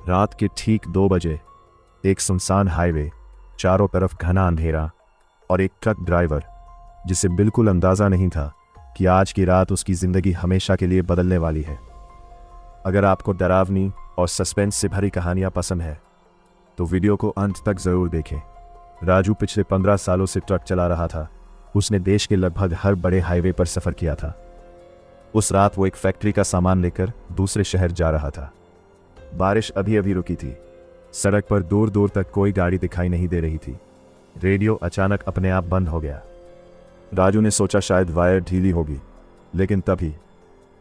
रात के ठीक 2 बजे एक सुनसान हाईवे, चारों तरफ घना अंधेरा और एक ट्रक ड्राइवर जिसे बिल्कुल अंदाजा नहीं था कि आज की रात उसकी जिंदगी हमेशा के लिए बदलने वाली है। अगर आपको डरावनी और सस्पेंस से भरी कहानियां पसंद है तो वीडियो को अंत तक जरूर देखें। राजू पिछले 15 सालों से ट्रक चला रहा था। उसने देश के लगभग हर बड़े हाईवे पर सफर किया था। उस रात वो एक फैक्ट्री का सामान लेकर दूसरे शहर जा रहा था। बारिश अभी अभी रुकी थी। सड़क पर दूर दूर तक कोई गाड़ी दिखाई नहीं दे रही थी। रेडियो अचानक अपने आप बंद हो गया। राजू ने सोचा शायद वायर ढीली होगी, लेकिन तभी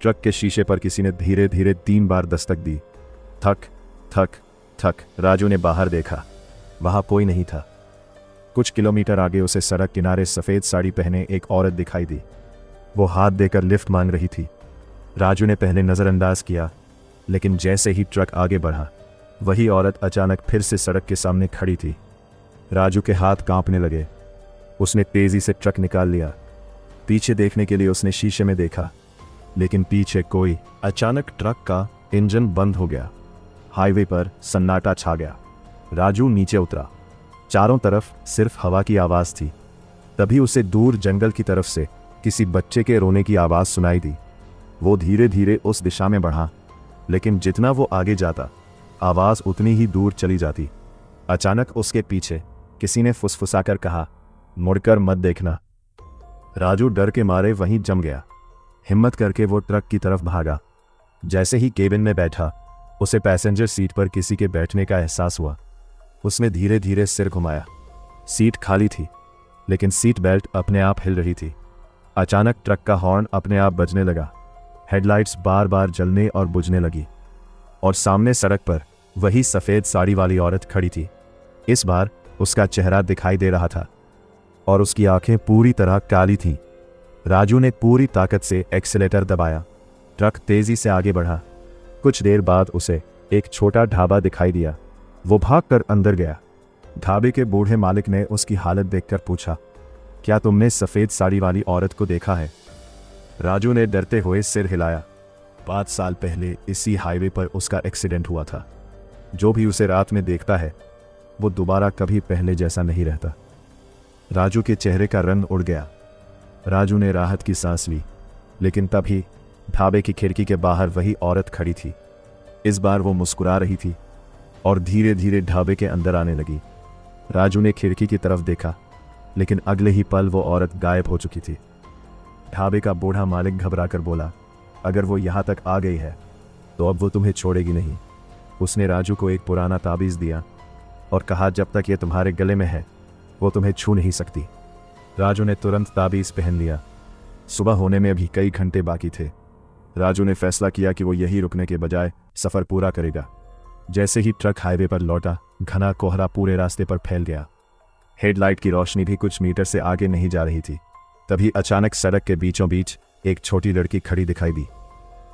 ट्रक के शीशे पर किसी ने धीरे धीरे 3 बार दस्तक दी। थक थक थक। राजू ने बाहर देखा। वहां कोई नहीं था। कुछ किलोमीटर आगे उसे सड़क किनारे सफेद साड़ी पहने एक औरत दिखाई दी। वो हाथ देकर लिफ्ट मांग रही थी। राजू ने पहले नजरअंदाज किया, लेकिन जैसे ही ट्रक आगे बढ़ा वही औरत अचानक फिर से सड़क के सामने खड़ी थी। राजू के हाथ कांपने लगे। उसने तेजी से ट्रक निकाल लिया। पीछे देखने के लिए उसने शीशे में देखा, लेकिन पीछे कोई। अचानक ट्रक का इंजन बंद हो गया। हाईवे पर सन्नाटा छा गया। राजू नीचे उतरा। चारों तरफ सिर्फ हवा की आवाज थी। तभी उसे दूर जंगल की तरफ से किसी बच्चे के रोने की आवाज सुनाई दी। वो धीरे धीरे उस दिशा में बढ़ा, लेकिन जितना वो आगे जाता आवाज उतनी ही दूर चली जाती। अचानक उसके पीछे किसी ने फुसफुसाकर कहा, मुड़कर मत देखना। राजू डर के मारे वहीं जम गया। हिम्मत करके वो ट्रक की तरफ भागा। जैसे ही केबिन में बैठा उसे पैसेंजर सीट पर किसी के बैठने का एहसास हुआ। उसने धीरे धीरे सिर घुमाया। सीट खाली थी, लेकिन सीट बेल्ट अपने आप हिल रही थी। अचानक ट्रक का हॉर्न अपने आप बजने लगा। हेडलाइट्स बार बार जलने और बुझने लगी, और सामने सड़क पर वही सफेद साड़ी वाली औरत खड़ी थी। इस बार उसका चेहरा दिखाई दे रहा था और उसकी आंखें पूरी तरह काली थीं। राजू ने पूरी ताकत से एक्सीलेटर दबाया। ट्रक तेजी से आगे बढ़ा। कुछ देर बाद उसे एक छोटा ढाबा दिखाई दिया। वो भागकर अंदर गया। ढाबे के बूढ़े मालिक ने उसकी हालत देखकर पूछा, क्या तुमने सफेद साड़ी वाली औरत को देखा है? राजू ने डरते हुए सिर हिलाया। 5 साल पहले इसी हाईवे पर उसका एक्सीडेंट हुआ था। जो भी उसे रात में देखता है वो दोबारा कभी पहले जैसा नहीं रहता। राजू के चेहरे का रंग उड़ गया। राजू ने राहत की सांस ली, लेकिन तभी ढाबे की खिड़की के बाहर वही औरत खड़ी थी। इस बार वो मुस्कुरा रही थी और धीरे धीरे ढाबे के अंदर आने लगी। राजू ने खिड़की की तरफ देखा, लेकिन अगले ही पल वो औरत गायब हो चुकी थी। ढाबे का बूढ़ा मालिक घबराकर बोला, अगर वो यहां तक आ गई है तो अब वो तुम्हें छोड़ेगी नहीं। उसने राजू को एक पुराना ताबीज दिया और कहा, जब तक ये तुम्हारे गले में है वो तुम्हें छू नहीं सकती। राजू ने तुरंत ताबीज पहन लिया। सुबह होने में अभी कई घंटे बाकी थे। राजू ने फैसला किया कि वो यहीं रुकने के बजाय सफर पूरा करेगा। जैसे ही ट्रक हाईवे पर लौटा, घना कोहरा पूरे रास्ते पर फैल गया। हेडलाइट की रोशनी भी कुछ मीटर से आगे नहीं जा रही थी। तभी अचानक सड़क के बीचों बीच एक छोटी लड़की खड़ी दिखाई दी।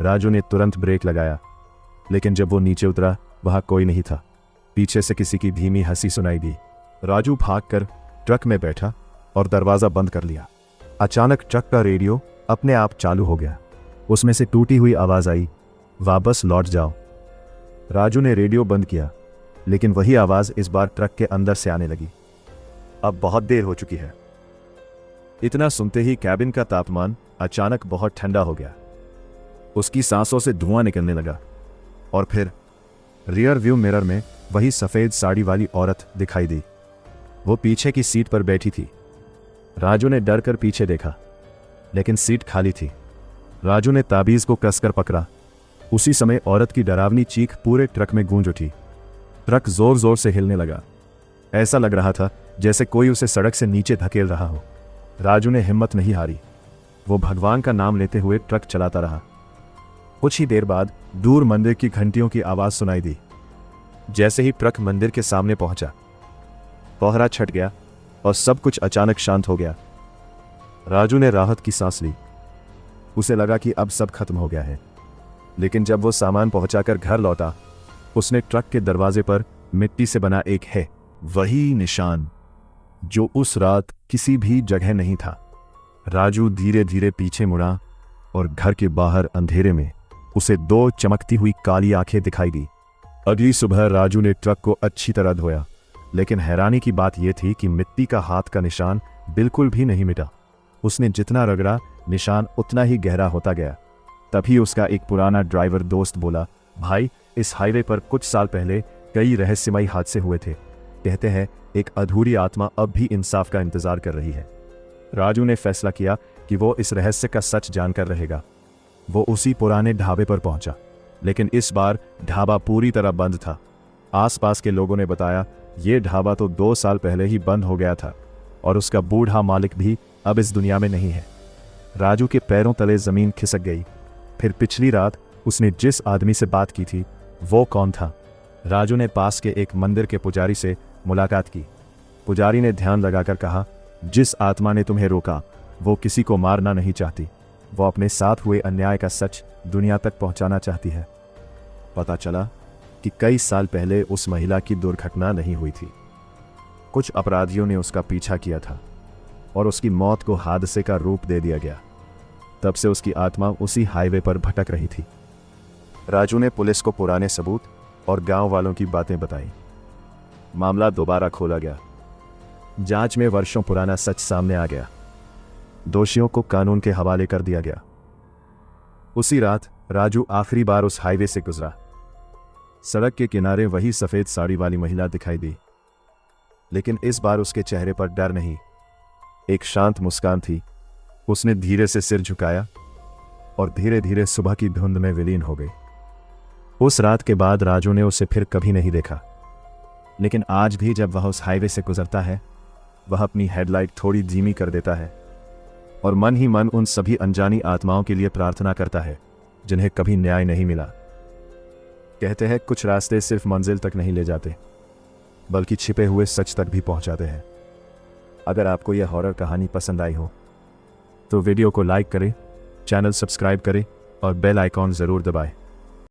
राजू ने तुरंत ब्रेक लगाया, लेकिन जब वो नीचे उतरा वहां कोई नहीं था। पीछे से किसी की धीमी हंसी सुनाई दी। राजू भागकर ट्रक में बैठा और दरवाजा बंद कर लिया। अचानक ट्रक का रेडियो अपने आप चालू हो गया। उसमें से टूटी हुई आवाज आई, वापस लौट जाओ। राजू ने रेडियो बंद किया, लेकिन वही आवाज इस बार ट्रक के अंदर से आने लगी। अब बहुत देर हो चुकी है। इतना सुनते ही कैबिन का तापमान अचानक बहुत ठंडा हो गया। उसकी सांसों से धुआं निकलने लगा, और फिर रियर व्यू मिरर में वही सफेद साड़ी वाली औरत दिखाई दी। वो पीछे की सीट पर बैठी थी। राजू ने डर कर पीछे देखा, लेकिन सीट खाली थी। राजू ने ताबीज को कसकर पकड़ा। उसी समय औरत की डरावनी चीख पूरे ट्रक में गूंज उठी। ट्रक जोर जोर से हिलने लगा। ऐसा लग रहा था जैसे कोई उसे सड़क से नीचे धकेल रहा हो। राजू ने हिम्मत नहीं हारी। वो भगवान का नाम लेते हुए ट्रक चलाता रहा। कुछ ही देर बाद दूर मंदिर की घंटियों की आवाज सुनाई दी। जैसे ही ट्रक मंदिर के सामने पहुंचा, कोहरा छट गया और सब कुछ अचानक शांत हो गया। राजू ने राहत की सांस ली। उसे लगा कि अब सब खत्म हो गया है, लेकिन जब वो सामान पहुंचाकर घर लौटा, उसने ट्रक के दरवाजे पर मिट्टी से बना एक है वही निशान जो उस रात किसी भी जगह नहीं था। राजू धीरे धीरे पीछे मुड़ा और घर के बाहर अंधेरे में उसे 2 चमकती हुई काली आंखें दिखाई दी। अगली सुबह राजू ने ट्रक को अच्छी तरह धोया, लेकिन हैरानी की बात यह थी कि मिट्टी का हाथ का निशान बिल्कुल भी नहीं मिटा। उसने जितना रगड़ा, निशान उतना ही गहरा होता गया। तभी उसका एक पुराना ड्राइवर दोस्त बोला, भाई, इस हाईवे पर कुछ साल पहले कई रहस्यमयी हादसे हुए थे। कहते हैं एक अधूरी आत्मा अब भी इंसाफ का इंतजार कर रही है। राजू ने फैसला किया कि वो इस रहस्य का सच जानकर रहेगा। वो उसी पुराने ढाबे पर पहुंचा, लेकिन इस बार ढाबा पूरी तरह बंद था। आसपास के लोगों ने बताया ये ढाबा तो 2 साल पहले ही बंद हो गया था और उसका बूढ़ा मालिक भी अब इस दुनिया में नहीं है। राजू के पैरों तले जमीन खिसक गई। फिर पिछली रात उसने जिस आदमी से बात की थी वो कौन था? राजू ने पास के एक मंदिर के पुजारी से मुलाकात की। पुजारी ने ध्यान लगाकर कहा, जिस आत्मा ने तुम्हें रोका वो किसी को मारना नहीं चाहती, वो अपने साथ हुए अन्याय का सच दुनिया तक पहुंचाना चाहती है। पता चला कि कई साल पहले उस महिला की दुर्घटना नहीं हुई थी। कुछ अपराधियों ने उसका पीछा किया था और उसकी मौत को हादसे का रूप दे दिया गया। तब से उसकी आत्मा उसी हाईवे पर भटक रही थी। राजू ने पुलिस को पुराने सबूत और गांव वालों की बातें बताई। मामला दोबारा खोला गया। जांच में वर्षों पुराना सच सामने आ गया। दोषियों को कानून के हवाले कर दिया गया। उसी रात राजू आखिरी बार उस हाईवे से गुजरा। सड़क के किनारे वही सफेद साड़ी वाली महिला दिखाई दी, लेकिन इस बार उसके चेहरे पर डर नहीं, एक शांत मुस्कान थी। उसने धीरे से सिर झुकाया और धीरे धीरे सुबह की धुंध में विलीन हो गई। उस रात के बाद राजू ने उसे फिर कभी नहीं देखा, लेकिन आज भी जब वह उस हाईवे से गुजरता है, वह अपनी हेडलाइट थोड़ी धीमी कर देता है और मन ही मन उन सभी अनजानी आत्माओं के लिए प्रार्थना करता है जिन्हें कभी न्याय नहीं मिला। कहते हैं कुछ रास्ते सिर्फ मंजिल तक नहीं ले जाते, बल्कि छिपे हुए सच तक भी पहुंचाते हैं। अगर आपको यह हॉरर कहानी पसंद आई हो तो वीडियो को लाइक करें, चैनल सब्सक्राइब करें और बेल आइकॉन जरूर दबाएं।